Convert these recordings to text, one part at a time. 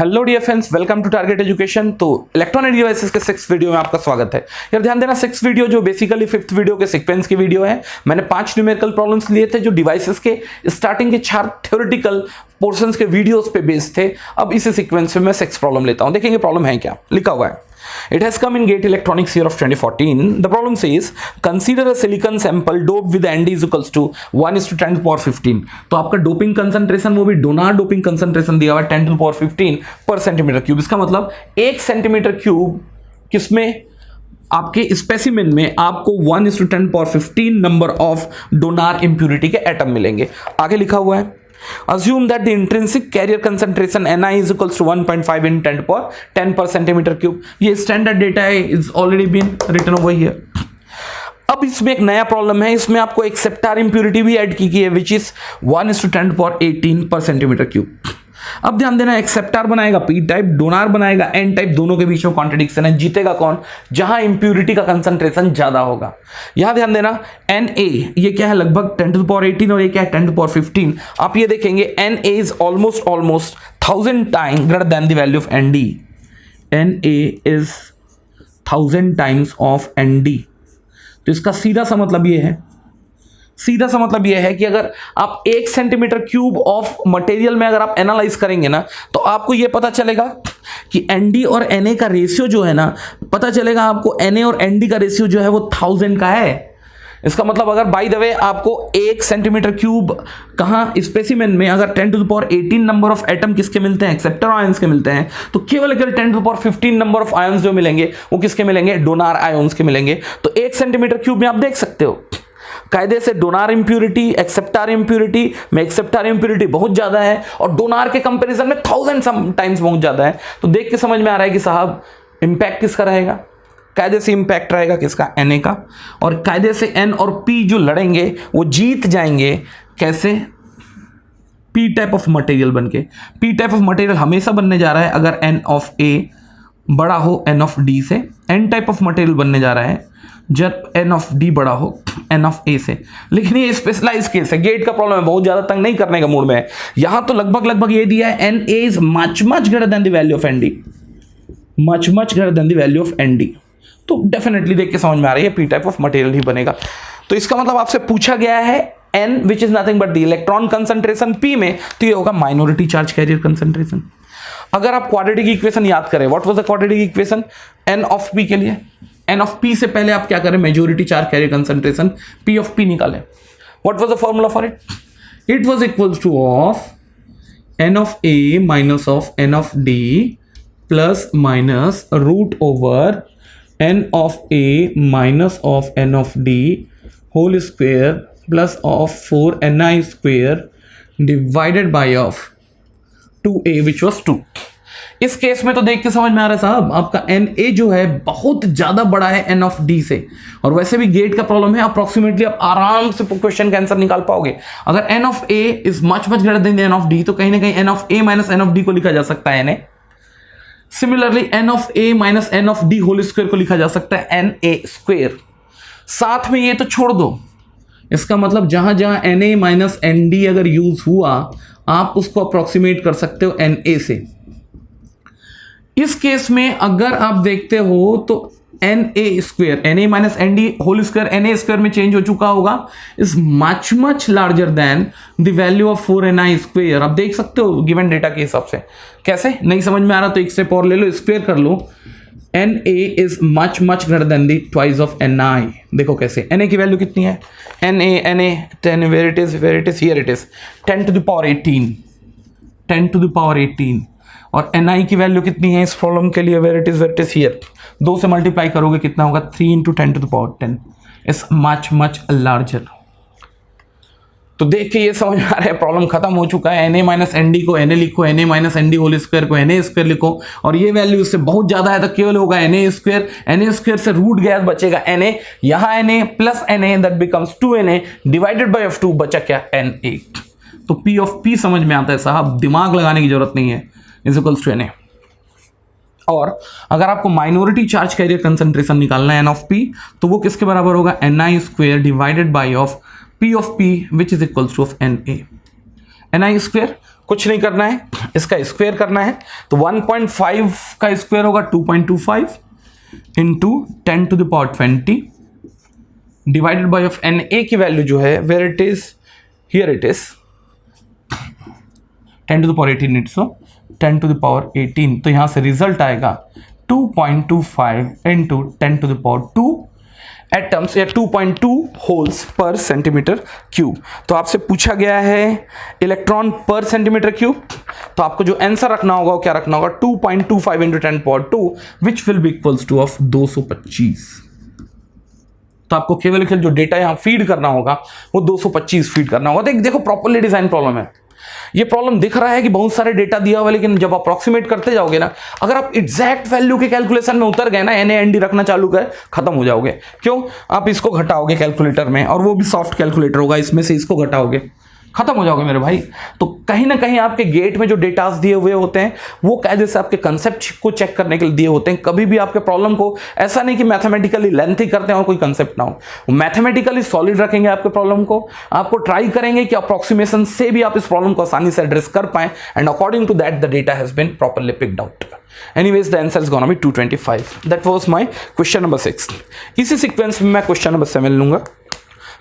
Hello dear friends, welcome to Target Education. तो electronic devices के 6th video में आपका स्वागत है। यार ध्यान देना, 6th वीडियो जो बेसिकली 5th वीडियो के सीक्वेंस की वीडियो है। मैंने 5 न्यूमेरिकल प्रॉब्लम्स लिए थे जो डिवाइसेस के स्टार्टिंग के 4 थ्योरेटिकल पोर्शंस के वीडियोस पे बेस्ड थे। अब इसी सीक्वेंस में मैं 6th प्रॉब्लम लेता हूं। देखेंगे प्रॉब्लम है क्या। लिखा हुआ है, it has come in GATE Electronics year of 2014. The problem says consider a silicon sample doped with Nd is equals to 1:10^15. तो आपका डोपिंग कंसंट्रेशन, वो भी डोनार डोपिंग कंसंट्रेशन दिया हुआ है 10^15 पर सेंटीमीटर क्यूब। इसका मतलब 1 सेंटीमीटर क्यूब किसमें, आपके स्पेसिमेन में आपको 1:10^15 नंबर ऑफ डोनार इंप्यूरिटी के एटम मिलेंगे। आगे लिखा हुआ है, assume that the intrinsic carrier concentration Ni is equals to 1.5 in 10 per centimeter cube। ये स्टैंडर्ड डेटा है, is already been written over here. अब इसमें एक नया प्रॉब्लम है, इसमें आपको एक सेप्टार इंप्यूरिटी भी ऐड की है विच इज 1:10^18 पर सेंटीमीटर क्यूब। अब ध्यान देना, एक्सेप्टार बनाएगा पी टाइप, डोनार बनाएगा एन टाइप, दोनों के बीच में कॉन्ट्रडिक्शन है। जीतेगा कौन? जहां इंप्यूरिटी का कंसंट्रेशन ज्यादा होगा। यहां ध्यान देना, एन ए ये क्या है, लगभग 10^18 और ये क्या है 10^15। आप ये देखेंगे N A is almost 1000 time greater than the value of N D. N A is 1000 times of N D. तो इसका सीधा सा मतलब ये है, सीधा सा मतलब यह है कि अगर आप 1 सेंटीमीटर क्यूब ऑफ मटेरियल में अगर आप एनालाइज करेंगे ना, तो आपको यह पता चलेगा कि एनडी और एनए का रेशियो जो है ना, पता चलेगा आपको एनए और एनडी का रेशियो जो है वो 1000 का है। इसका मतलब अगर बाय द वे आपको 1 सेंटीमीटर क्यूब कहां स्पेसिमेन में अगर 10^18 नंबर ऑफ एटम किसके मिलते हैं, एक्सेप्टर आयंस के मिलते हैं, तो केवल 10^15 नंबर ऑफ आयंस जो मिलेंगे वो किसके मिलेंगे, डोनार आयंस के मिलेंगे। तो 1 सेंटीमीटर क्यूब में आप देख सकते हो कायदे से डोनार इंप्यूरिटी, एक्सेप्टार इंप्यूरिटी में एक्सेप्टार इंप्यूरिटी बहुत ज्यादा है और डोनार के कंपैरिजन में 1000 टाइम्स बहुत ज्यादा है। तो देख के समझ में आ रहा है कि साहब इंपैक्ट किसका रहेगा, कायदे से इंपैक्ट रहेगा किसका, एनए का। और कायदे से एन और पी जो लड़ेंगे वो जीत जाएंगे। कैसे? पी टाइप ऑफ मटेरियल बनके। पी टाइप ऑफ मटेरियल हमेशा बनने जा रहा है अगर एन ऑफ ए बड़ा हो एन ऑफ डी से। एन टाइप ऑफ मटेरियल बनने जा रहा है जब एन ऑफ डी बड़ा हो एन ऑफ ए से। लेकिन ये स्पेशलाइज केस है, गेट का प्रॉब्लम है, बहुत ज्यादा तंग नहीं करने का मूड में है। यहां तो लगभग ये दिया है, N A is much greater than the value of N D, much greater than the value of N D. तो डेफिनेटली देख के समझ में आ रही है पी टाइप ऑफ मटेरियल ही बनेगा। तो इसका मतलब आपसे पूछा गया है N which is nothing but the electron concentration P में, तो ये होगा माइनॉरिटी चार्ज कैरियर कंसंट्रेशन। अगर आप क्वाड्रेटिक इक्वेशन याद करें, what was the quadratic equation N of P के लिए, एन ऑफ पी से पहले आप क्या करें, majority charge carrier concentration P of P निकालें। What was the formula for it? It was equals to of N of A minus of N of D plus minus root over N of A minus of N of D whole square plus of 4ni square divided by of 2a which was 2। इस case में तो देख के समझ में आ रहा है साहब, आपका एन ए जो है बहुत ज्यादा बड़ा है एन ऑफ डी से। और वैसे भी गेट का प्रॉब्लम है, अप्रोक्सीमेटली आप आराम से क्वेश्चन का आंसर निकाल पाओगे। अगर N of A is much greater than N of D, तो कहीं ना कहीं N of A minus N of D को लिखा जा सकता है N A. Similarly N of A minus N of D whole square को लिखा जा सकता है एन ए स्क्वायर। साथ में ये तो छोड़ दो, इसका मतलब जहां जहां N A minus N D अगर यूज हुआ, आप उसको अप्रोक्सीमेट कर सकते हो एन ए से। इस केस में अगर आप देखते हो तो N A square, N A minus N D whole square N A square में चेंज हो चुका होगा, is much larger than the value of 4ni square. आप देख सकते हो गिवन डेटा के हिसाब से। कैसे? नहीं समझ में आ रहा तो एक स्टेप और ले लो, स्क्वेयर कर लो। N A is much greater than the twice of N I. देखो कैसे, एन ए की वैल्यू कितनी है, N A 10 where it is here it is 10^18, 10^18। और एन आई की वैल्यू कितनी है इस प्रॉब्लम के लिए, वेयर इट इज हियर, 2 से मल्टीप्लाई करोगे कितना होगा, 3 × 10^10 इज मच लार्जर। तो देख के ये समझ में आ रहा है प्रॉब्लम खत्म हो चुका है। N A minus N D को एन ए लिखो, N A minus N D whole square को एन ए स्क्वायर लिखो, और ये वैल्यू इससे बहुत ज्यादा है तो केवल होगा एन ए स्क्वायर से रूट गया बचेगा एन ए, यहां N A plus N A that becomes 2na divided by f2, बचा क्या, एन ए। तो पी ऑफ पी समझ में आता है साहब, दिमाग लगाने की जरूरत नहीं है, is equals to N A. और अगर आपको माइनॉरिटी चार्ज कैरियर कंसंट्रेशन निकालना है एन ऑफ पी, तो वो किसके बराबर होगा, ni square divided by of P of P which is equals to of N A. ni square कुछ नहीं करना है, इसका स्क्वायर करना है। तो 1.5 का स्क्वायर होगा 2.25 into 10 to the power 20 divided by of N A की वैल्यू जो है where it is, here it is 10 to the power 18 it's 10 to the power 18। तो यहां से रिजल्ट आएगा 2.25 into 10 to the power 2 atoms या 2.2 होल्स पर सेंटीमीटर क्यूब। तो आपसे पूछा गया है इलेक्ट्रॉन पर सेंटीमीटर क्यूब, तो आपको जो आंसर रखना होगा वो क्या रखना होगा 2.25 into 10 power 2 which will be equals to of 225। तो आपको केवल जो डेटा यहां फीड करना होगा वो 225 फीड करना होगा। देखो प्रॉपरली डिजाइन प्रॉब्लम है। ये प्रॉब्लम दिख रहा है कि बहुत सारे डेटा दिया हुआ है, लेकिन जब अप्रोक्सीमेट करते जाओगे ना, अगर आप एग्जैक्ट वैल्यू के कैलकुलेशन में उतर गए ना, NAND रखना चालू कर, खत्म हो जाओगे। क्यों? आप इसको घटाओगे कैलकुलेटर में, और वो भी सॉफ्ट कैलकुलेटर होगा, इसमें से इसको घटाओगे, खत्म हो जाओगे मेरे भाई। तो कहीं ना कहीं आपके गेट में जो डेटास दिए हुए होते हैं वो कायदे से आपके कंसेप्ट को चेक करने के लिए दिए होते हैं। कभी भी आपके प्रॉब्लम को ऐसा नहीं कि मैथमेटिकली लेंथी करते हैं और कोई कंसेप्ट ना हो, मैथमेटिकली सॉलिड रखेंगे आपके प्रॉब्लम को। आपको ट्राई करेंगे कि अप्रोक्सीमेशन से भी आप इस प्रॉब्लम को आसानी से एड्रेस कर पाए, and according to that the data has been properly picked out. Anyways, the answer is gonna be 225. That was my question number 6. इसी सीक्वेंस में मैं क्वेश्चन नंबर 7 लूंगा।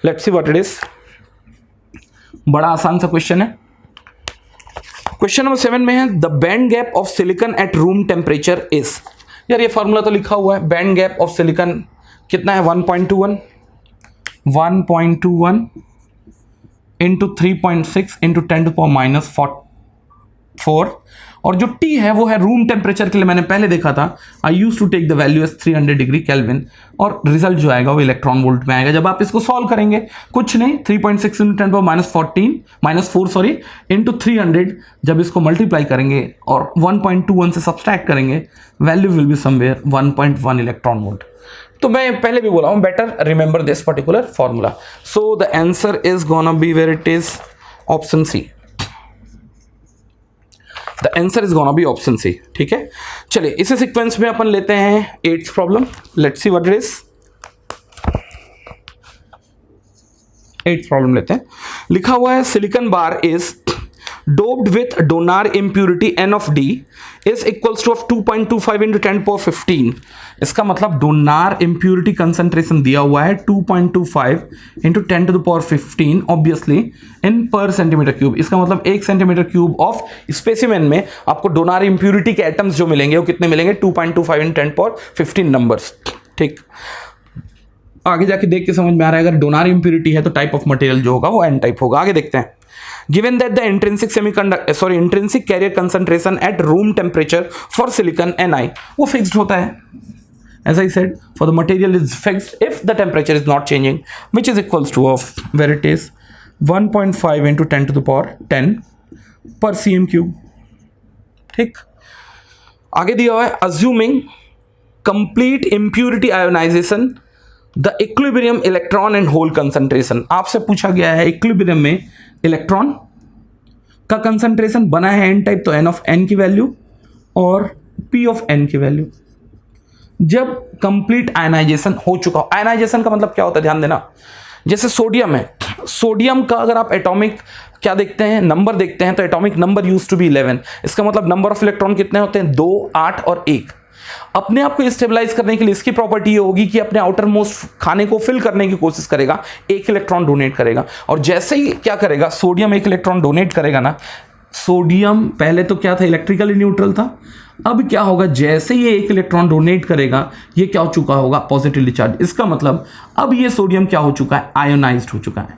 Let's see what it is. बड़ा आसान सा question है। Question number 7 में है the band gap of silicon at room temperature is. यार ये फॉर्मूला तो लिखा हुआ है, बैंड गैप ऑफ सिलिकॉन कितना है 1.21 into 3.6 into 10 to power minus 4, और जो T है वो है रूम टेम्परेचर के लिए। मैंने पहले देखा था, I used to take the value as 300 degree kelvin, और रिजल्ट जो आएगा वो इलेक्ट्रॉन वोल्ट में आएगा। जब आप इसको सॉल्व करेंगे, कुछ नहीं, 3.6 इंटू 10 पावर -4 इंटू 300, जब इसको मल्टीप्लाई करेंगे और 1.21 से सब्सट्रैक्ट करेंगे, value will be somewhere 1.1 electron volt. तो मैं पहले भी बोला हूं, better remember this particular formula. So the answer is gonna be where it is option C. The answer is gonna be option C. ठीक है, चलिए इसी सीक्वेंस में अपन लेते हैं 8th problem. Let's see what it is. 8th problem लेते हैं। लिखा हुआ है silicon bar is doped with donor impurity N of D is equals to of 2.25 into 10 power 15। इसका मतलब डोनार इम्प्यूरिटी कंसंट्रेशन दिया हुआ है 2.25 into 10 to the power 15 obviously इन पर सेंटीमीटर क्यूब। इसका मतलब 1 सेंटीमीटर क्यूब ऑफ स्पेसिमेन में आपको डोनार इम्प्यूरिटी के एटम्स जो मिलेंगे वो कितने मिलेंगे 2.25 into 10 power 15 नंबर्स। ठीक, आगे जाके देख के समझ में आ रहा है, अगर डोनार इम्प्यूरिटी है तो टाइप ऑफ मटेरियल जो होगा वो N टाइप होगा। आगे देखते हैं। Given that the intrinsic carrier concentration at room temperature for silicon Ni वो fixed होता है, as I said, for the material is fixed if the temperature is not changing, which is equals to of where it is 1.5 into 10 to the power 10 per cm cube। ठीक, आगे दिया हुआ है assuming complete impurity ionization the equilibrium electron and hole concentration। आपसे पूछा गया है equilibrium में इलेक्ट्रॉन का कंसंट्रेशन बना है N टाइप, तो N ऑफ N की वैल्यू और P ऑफ N की वैल्यू जब कंप्लीट आयनाइजेशन हो चुका हो। आयनाइजेशन का मतलब क्या होता है, ध्यान देना। जैसे सोडियम है, सोडियम का अगर आप एटॉमिक क्या देखते हैं, नंबर देखते हैं, तो atomic number use to be 11। इसका मतलब नंबर ऑफ इलेक्ट्रॉन कितने होते हैं 2, 8 और 1। अपने आप को स्टेबलाइज करने के लिए इसकी प्रॉपर्टी ये होगी कि अपने आउटर मोस्ट खाने को फिल करने की कोशिश करेगा, 1 इलेक्ट्रॉन डोनेट करेगा। और जैसे ही क्या करेगा, सोडियम 1 इलेक्ट्रॉन डोनेट करेगा ना, सोडियम पहले तो क्या था, इलेक्ट्रिकली न्यूट्रल था। अब क्या होगा, जैसे ये 1 इलेक्ट्रॉन डोनेट करेगा, ये क्या हो चुका होगा, पॉजिटिवली चार्ज। इसका मतलब अब ये सोडियम क्या हो चुका है, आयोनाइज्ड हो चुका है,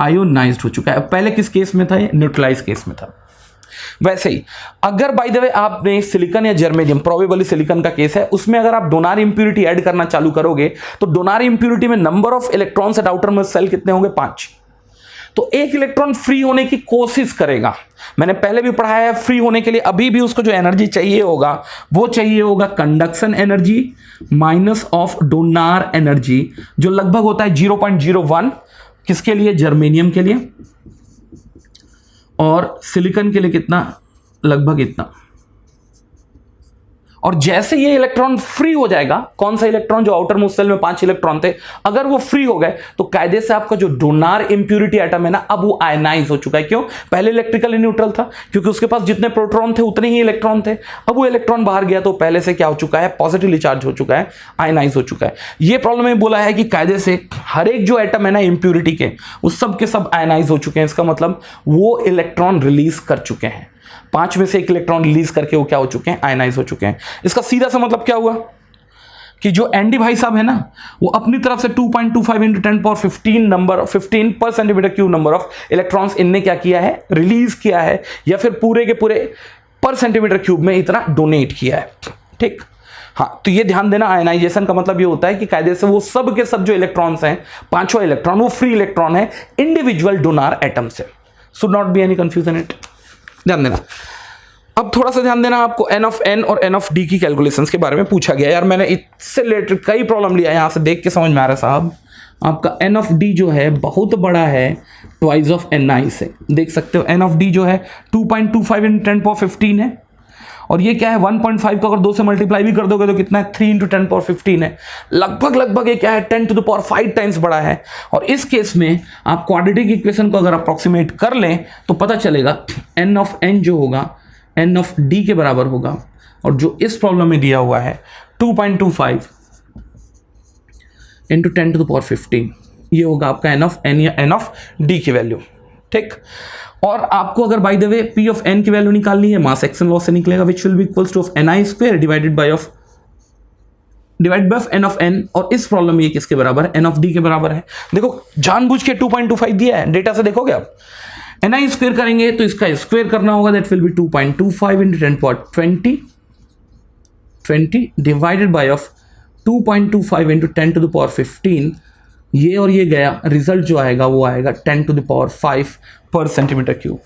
आयोनाइज्ड हो चुका है। पहले किस केस में था, ये न्यूट्रलाइज केस में था। वैसे ही अगर बाय द वे आपने सिलिकॉन या जर्मेनियम, प्रोबेबली सिलिकॉन का केस है, उसमें अगर आप डोनार इंप्यूरिटी ऐड करना चालू करोगे तो डोनार इंप्यूरिटी में number of electrons at outermost shell कितने होंगे, 5। तो 1 इलेक्ट्रॉन फ्री होने की कोशिश करेगा। मैंने पहले भी पढ़ाया है, फ्री होने के लिए अभी भी उसको जो एनर्जी चाहिए होगा वो चाहिए होगा conduction energy minus of donor energy, जो लगभग होता है 0.01। किसके लिए, जर्मेनियम के लिए, और सिलिकॉन के लिए कितना, लगभग इतना। और जैसे ये इलेक्ट्रॉन फ्री हो जाएगा, कौन सा इलेक्ट्रॉन, जो आउटर मोस्ट सेल में 5 इलेक्ट्रॉन थे, अगर वो फ्री हो गए तो कायदे से आपका जो डोनार इंप्यूरिटी एटम है ना, अब वो आयनाइज हो चुका है। क्यों? पहले इलेक्ट्रिकली न्यूट्रल था, क्योंकि उसके पास जितने प्रोटॉन थे उतने ही इलेक्ट्रॉन थे। अब वो इलेक्ट्रॉन बाहर गया तो पहले से क्या हो चुका है, पॉजिटिवली चार्ज हो चुका है, आयनाइज हो चुका है। ये प्रॉब्लम में बोला है कि कायदे से हर एक जो एटम है ना इंप्यूरिटी के, उस सब के सब आयनाइज हो चुके हैं। इसका मतलब वो इलेक्ट्रॉन रिलीज कर चुके हैं, 5 में से 1 इलेक्ट्रॉन रिलीज करके वो क्या हो चुके हैं, आयनाइज हो चुके हैं। इसका सीधा सा मतलब क्या हुआ कि जो एनडी भाई साहब है ना, वो अपनी तरफ से 2.25 × 10⁻15 नंबर 15 पर centimeter cube number of electrons इनने क्या किया है, रिलीज किया है, या फिर पूरे के पूरे पर सेंटीमीटर क्यूब में इतना डोनेट किया है। ठीक, हाँ, तो ये ध्यान देना, आयनाइजेशन का मतलब ये होता है कि कायदे से वो सब के सब जो इलेक्ट्रॉन्स हैं, 5वां इलेक्ट्रॉन, वो फ्री इलेक्ट्रॉन है इंडिविजुअल डोनार एटम से। Should not be any confusion it, ध्यान देना। अब थोड़ा सा ध्यान देना, आपको n ऑफ n और n ऑफ d की कैलकुलेशंस के बारे में पूछा गया। यार मैंने इससे रिलेटेड कई प्रॉब्लम लिया, यहां से देख के समझ में आ रहा है साहब, आपका n ऑफ d जो है बहुत बड़ा है ट्वाइस ऑफ ni से। देख सकते हो n ऑफ d जो है 2.25 × 10⁻15 है, और ये क्या है 1.5 को अगर 2 से मल्टीप्लाई भी कर दोगे तो कितना है, 3 × 10⁻15 है। लगभग ये क्या है, 10⁵ टाइम्स बड़ा है। और इस केस में आप क्वाड्रेटिक इक्वेशन को अगर अप्रोक्सीमेट कर लें तो पता चलेगा n ऑफ n जो होगा n ऑफ d के बराबर होगा, और जो इस प्रॉब्लम में दिया हुआ है 2.25 × 10⁻15, ये होगा आपका n ऑफ n या n ऑफ d की वैल्यू। ठीक, और आपको अगर by the way p of n की वैल्यू निकालनी है, मास एक्शन लॉ से निकलेगा, which will be equals to ni² divided by of n of n, और इस प्रॉब्लम में ये किसके बराबर है, n ऑफ d के बराबर है। देखो जानबूझ के 2.25 दिया है, डेटा से देखोगे आप, ni स्क्वायर करेंगे तो इसका स्क्वायर करना होगा, that will be 2.25 × 10⁻20 divided by of 2.25 × 10⁻15, ये और ये गया, रिजल्ट जो आएगा वो आएगा 10⁵ पर सेंटीमीटर क्यूब।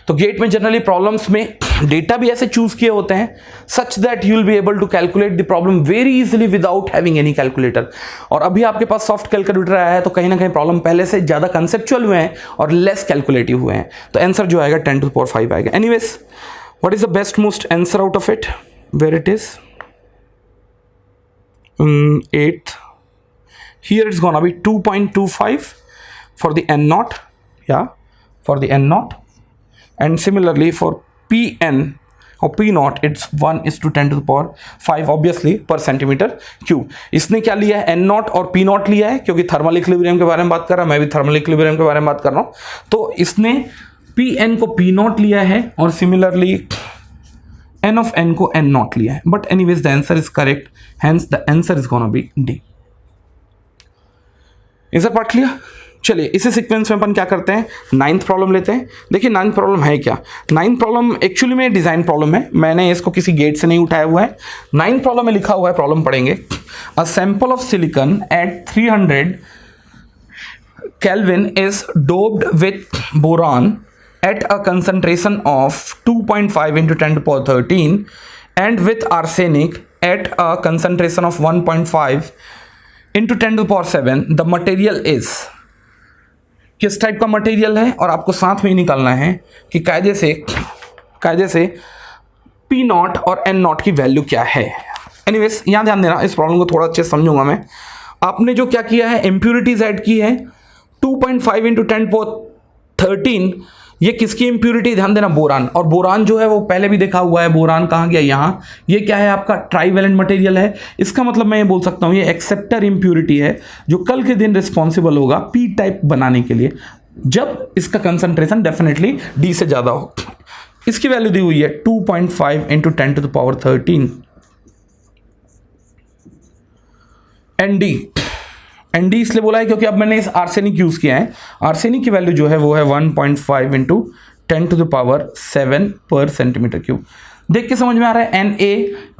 तो गेट में जनरली प्रॉब्लम्स में डेटा भी ऐसे चूज किए होते हैं such that you will be able to calculate the problem very easily without having any calculator. और अभी आपके पास सॉफ्ट कैलकुलेटर आया है तो कहीं ना कहीं प्रॉब्लम पहले से ज्यादा कंसेप्चुअल हुए हैं और लेस कैलकुलेटिव हुए हैं, तो आंसर जो आएगा 10⁵ आएगा। Anyways, what is the best most answer out of it, where it is 8th, here it's gonna be 2.25 for the n0, yeah, for the n0, and similarly for pn or p0 it's 1:10⁵ obviously per centimeter cube। इसने क्या लिया है, n0 और p0 लिया है, क्योंकि thermal equilibrium के बारे में बात कर रहा है, मैं भी थर्मल इक्विलिब्रियम के बारे में बात कर रहा हूँ, तो इसने pn को p0 लिया है और सिमिलरली n of n को n0 लिया है। But anyways the answer is correct, hence the answer is gonna B D. Is that part clear? चलिए इसी सीक्वेंस में अपन क्या करते हैं, 9th प्रॉब्लम लेते हैं। देखिए 9th प्रॉब्लम है क्या, 9th प्रॉब्लम एक्चुअली में डिजाइन प्रॉब्लम है, मैंने इसको किसी गेट से नहीं उठाया हुआ है। 9th प्रॉब्लम में लिखा हुआ है, प्रॉब्लम पढ़ेंगे। A sample of silicon at 300 Kelvin is doped with boron at a concentration of 2.5 × 10⁻13 and with arsenic at a concentration of 1.5 × 10⁻7। the material is, किस टाइप का मटेरियल है, और आपको साथ में ही निकालना है कि कायदे से P0 और N0 की वैल्यू क्या है। एनीवेज यहाँ ध्यान देना, इस प्रॉब्लम को थोड़ा अच्छे समझूंगा मैं। आपने जो क्या किया है, इम्प्यूरिटीज ऐड की है 2.5 × 10⁻13, ये किसकी इम्प्यूरिटी, ध्यान देना बोरान। और बोरान जो है वो पहले भी देखा हुआ है, बोरान कहाँ गया, यहाँ। ये क्या है आपका ट्राईवेलेंट मटेरियल है, इसका मतलब मैं ये बोल सकता हूँ ये एक्सेप्टर इम्प्यूरिटी है जो कल के दिन रिस्पॉन्सिबल होगा पी टाइप बनाने के लिए, जब इसका कंसंट्रेशन डेफिनेटली डी से ज़्यादा हो। इसकी वैल्यू दी हुई है 2.5 × 10⁻13 एनडी इसलिए बोला है क्योंकि अब मैंने इस आर्सेनिक यूज किया है। आर्सेनिक की वैल्यू जो है वो है 1.5 × 10⁻7 पर सेंटीमीटर क्यूब। देख के समझ में आ रहा है Na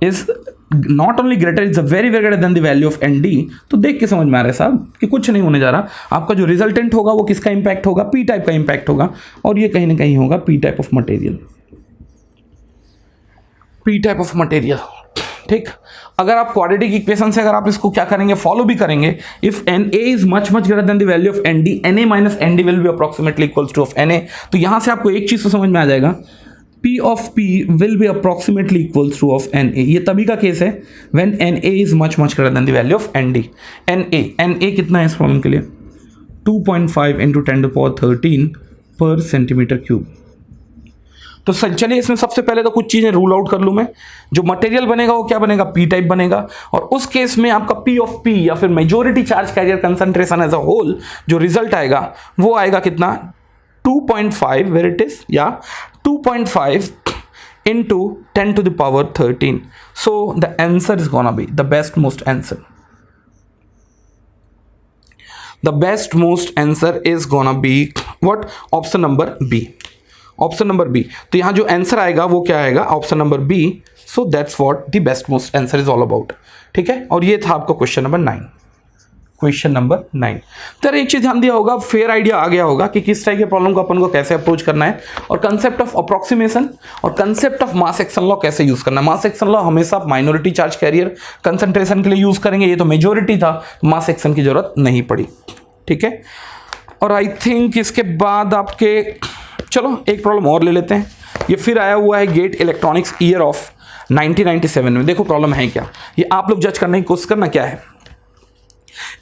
is not only greater, is very very greater than the value of Nd। तो देख के समझ में आ रहा है साहब कि कुछ नहीं होने जा रहा, आपका जो रिजल्टेंट होगा वो किसका इंपैक्ट होगा, पी टाइप का इंपैक्ट होगा, और ये कहीं ना कहीं होगा P type of material, P type of material. ठीक, अगर आप क्वाड्रेटिक इक्वेशन से अगर आप इसको क्या करेंगे, फॉलो भी करेंगे, if Na is much greater than the value of Nd, Na - Nd will be approximately equals to of Na। तो यहां से आपको एक चीज तो समझ में आ जाएगा P of P will be approximately equals to of NA। ये तभी का केस है when NA is much greater than the value of ND। NA कितना है इस प्रॉब्लम के लिए 2.5 into 10 to the power 13 per centimetre cube. तो चलिए इसमें सबसे पहले तो कुछ चीजें रूल आउट कर लूं मैं। जो मटेरियल बनेगा वो क्या बनेगा, पी टाइप बनेगा, और उस केस में आपका पी ऑफ पी या फिर majority charge carrier concentration as a hole जो रिजल्ट आएगा वो आएगा कितना 2.5 वेयर इट इज, या 2.5 into 10 to the power 13। so the answer is gonna be the best most answer is gonna be what, option number B. Option number B, तो यहां जो answer आएगा वो क्या आएगा, option number B. So that's what the best most answer is all about. ठीक है, और ये था आपका क्वेश्चन नंबर 9। Question number 9। तो एक चीज ध्यान दिया होगा, फेयर आइडिया आ गया होगा कि किस टाइप के प्रॉब्लम को अपन को कैसे अप्रोच करना है, और कंसेप्ट ऑफ अप्रोक्सीमेशन और concept of mass action law कैसे यूज करना है। मास एक्शन लॉ हमेशा आप माइनॉरिटी चार्ज कैरियर कंसंट्रेशन के लिए यूज करेंगे, ये तो मेजोरिटी था, मास एक्शन की जरूरत नहीं पड़ी। ठीक है, और आई थिंक इसके बाद आपके, चलो एक प्रॉब्लम और ले लेते हैं। ये फिर आया हुआ है गेट इलेक्ट्रॉनिक्स ईयर ऑफ 1997 में। देखो प्रॉब्लम है क्या, ये आप लोग जज करने की कोशिश करना क्या है।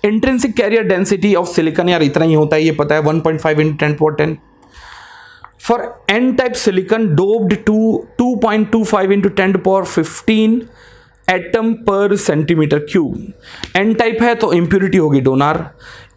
Intrinsic carrier density of silicon, यार इतना ही होता है ये पता है, 1.5 into 10 power 10 for N type silicon doped to 2.25 into 10 power 15 atom per centimeter cube. N type है तो इंप्यूरिटी होगी डोनर।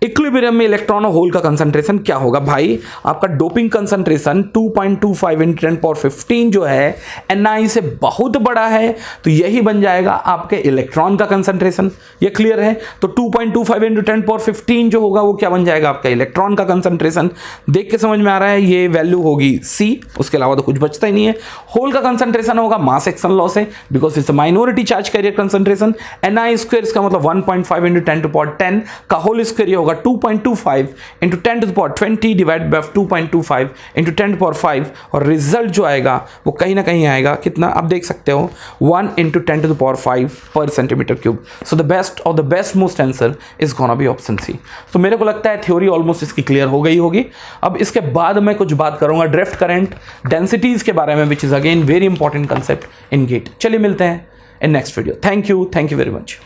इक्विलिब्रियम में इलेक्ट्रॉन और होल का कंसंट्रेशन क्या होगा भाई, आपका डोपिंग कंसंट्रेशन 2.25 into 10 power 15 जो है Ni से बहुत बड़ा है, तो यही बन जाएगा आपके इलेक्ट्रॉन का कंसंट्रेशन। ये क्लियर है, तो 2.25 into 10 power 15 जो होगा वो क्या बन जाएगा, आपका इलेक्ट्रॉन का कंसंट्रेशन। देख के समझ में आ रहा है, ये वैल्यू होगी C, उसके अलावा तो कुछ बचता ही नहीं है। होल का कंसंट्रेशन होगा मास एक्शन लॉ से, because it's minority charge carrier concentration. Ni square इसका मतलब 1.5 into 10 to power 10 का होल स्क्वायर होगा 2.25 into 10 to the power 20 divide by 2.25 into 10 to the power 5, और रिजल्ट जो आएगा वो कहीं ना कहीं आएगा कितना, आप देख सकते हो 1 into 10 to the power 5 पर centimeter cube. So the best of the best most answer is gonna be option C. तो मेरे को लगता है थ्योरी ऑलमोस्ट इसकी क्लियर हो गई होगी। अब इसके बाद मैं कुछ बात करूंगा ड्रिफ्ट करंट डेंसिटीज के बारे में, which is again very important concept in GATE. चलिए मिलते हैं in next video. Thank you very much.